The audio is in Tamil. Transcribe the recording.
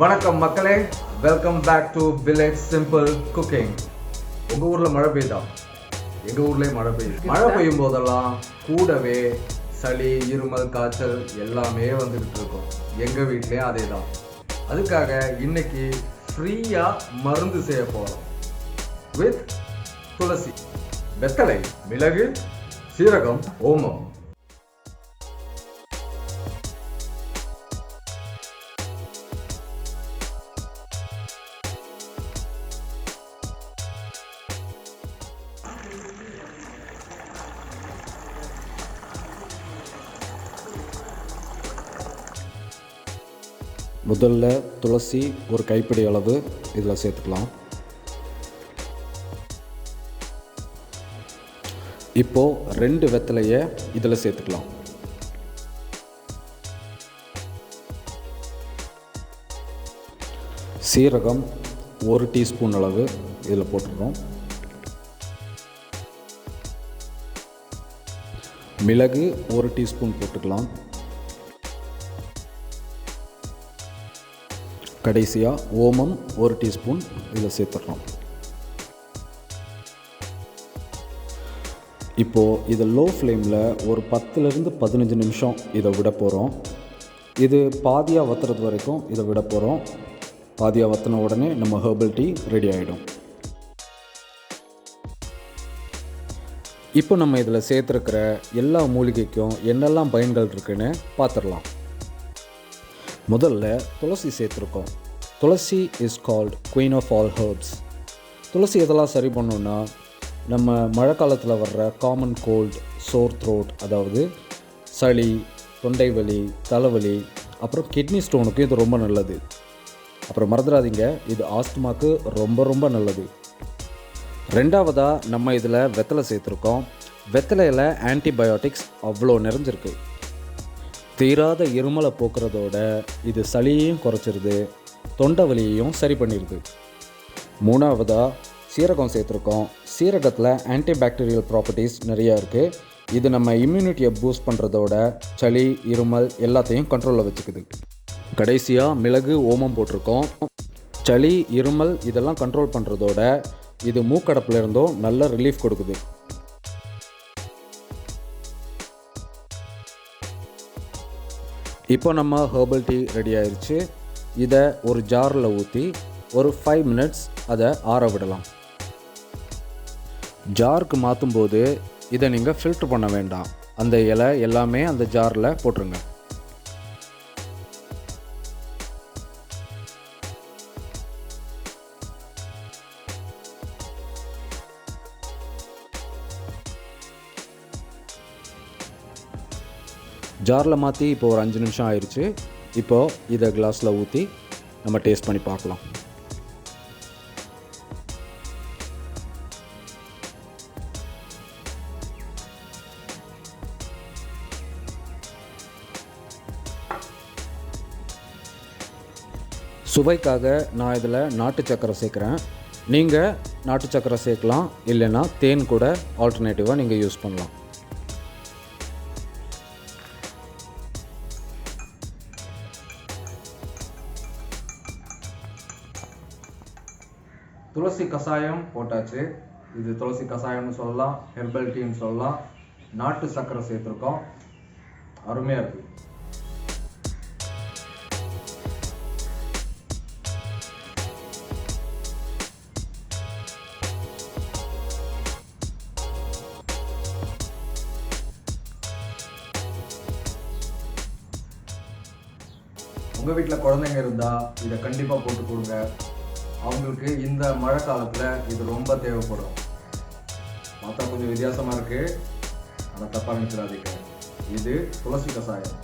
வணக்கம் மக்களே, welcome back to village simple cooking. உங்கள் ஊரில் மழை பெய்யுதா? எங்கள் ஊர்லேயே மழை பெய்யுது. மழை பெய்யும் போதெல்லாம் கூடவே சளி, இருமல், காய்ச்சல் எல்லாமே வந்துக்கிட்டு இருக்கும். எங்கள் வீட்லேயும் அதே தான். அதுக்காக இன்னைக்கு ஃப்ரீயாக மருந்து செய்ய போகிறோம். வித் துளசி, வெத்தலை, மிளகு, சீரகம், ஓமம். முதல்ல துளசி ஒரு கைப்பிடி அளவு இதில் சேர்த்துக்கலாம். இப்போது 2 வெத்தலையை இதில் சேர்த்துக்கலாம். சீரகம் 1 டீஸ்பூன் அளவு இதில் போட்டுக்கிறோம். மிளகு 1 டீஸ்பூன் போட்டுக்கலாம். கடைசியாக ஓமம் 1 டீஸ்பூன் இதில் சேர்த்துடுறோம். இப்போது இதை லோ ஃப்ளேமில் ஒரு 10லேருந்து 15 நிமிஷம் இதை விட போகிறோம். இது பாதியாக வற்றுறது வரைக்கும் இதை விட போகிறோம். பாதியாக வற்றின உடனே நம்ம ஹெர்பல் டீ ரெடி ஆகிடும். இப்போ நம்ம இதில் சேர்த்துருக்கிற எல்லா மூலிகைக்கும் என்னெல்லாம் பயன்கள் இருக்குன்னு பார்த்துடலாம். முதல்ல துளசி சேர்த்துருக்கோம். Tulsi is called queen of all herbs. துளசி இதெல்லாம் சரி பண்ணோன்னா நம்ம மழை காலத்தில் வர்ற காமன் கோல்டு, சோர் த்ரோட், அதாவது சளி, தொண்டை வலி, தலைவலி, அப்புறம் கிட்னி ஸ்டோனுக்கும் இது ரொம்ப நல்லது. அப்புறம் மறந்துடாதீங்க, இது ஆஸ்துமாக்கு ரொம்ப ரொம்ப நல்லது. ரெண்டாவதாக நம்ம இதில் வெத்தலை சேர்த்துருக்கோம். வெத்தலையில் ஆன்டிபயோட்டிக்ஸ் அவ்வளோ நிறைஞ்சிருக்கு. தீராத இருமலை போக்குறதோட இது சளியையும் குறைச்சிருது, தொண்டை வலியையும் சரி பண்ணிடுது. மூணாவதாக சீரகம் சேர்த்துருக்கோம். சீரகத்தில் ஆன்டிபாக்டீரியல் ப்ராப்பர்ட்டிஸ் நிறையா இருக்குது. இது நம்ம இம்யூனிட்டியை பூஸ்ட் பண்ணுறதோட சளி, இருமல் எல்லாத்தையும் கண்ட்ரோலில் வச்சுக்குது. கடைசியாக மிளகு, ஓமம் போட்டிருக்கோம். சளி, இருமல் இதெல்லாம் கண்ட்ரோல் பண்ணுறதோட இது மூக்கடப்புலேருந்தும் நல்ல ரிலீஃப் கொடுக்குது. இப்போ நம்ம ஹெர்பல் டீ ரெடி ஆயிடுச்சு. இதை ஒரு ஜாரில் ஊற்றி ஒரு 5 மினிட்ஸ் அதை ஆற விடலாம். ஜாருக்கு மாற்றும்போது இதை நீங்கள் ஃபில்ட்ரு பண்ண வேண்டாம். அந்த இலை எல்லாமே அந்த ஜாரில் போட்டுருங்க. ஜாரில் மாற்றி இப்போ ஒரு 5 நிமிஷம் ஆயிடுச்சு. இப்போது இதை கிளாஸில் ஊற்றி நம்ம டேஸ்ட் பண்ணி பார்க்கலாம். சுவைக்காக நான் இதில் நாட்டு சக்கரை சேர்க்குறேன். நீங்கள் நாட்டு சக்கரை சேர்க்கலாம், இல்லைன்னா தேன் கூட ஆல்டர்னேட்டிவாக நீங்கள் யூஸ் பண்ணலாம். துளசி கஷாயம் போட்டாச்சு. இது துளசி கஷாயம்னு சொல்லலாம், ஹெர்பல் டீன்னு சொல்லலாம். நாட்டு சக்கரை சேர்த்துருக்கோம். அருமையாக இருக்குது. உங்கள் வீட்டில் குழந்தைங்க இருந்தால் இதை கண்டிப்பாக போட்டு கொடுங்க. அவங்களுக்கு இந்த மழை காலத்தில் இது ரொம்ப தேவைப்படும். பார்த்தா கொஞ்சம் வித்தியாசமாக இருக்குது, ஆனால் தப்பாக நினைச்சிடாதீங்க. இது துளசி கஷாயம்.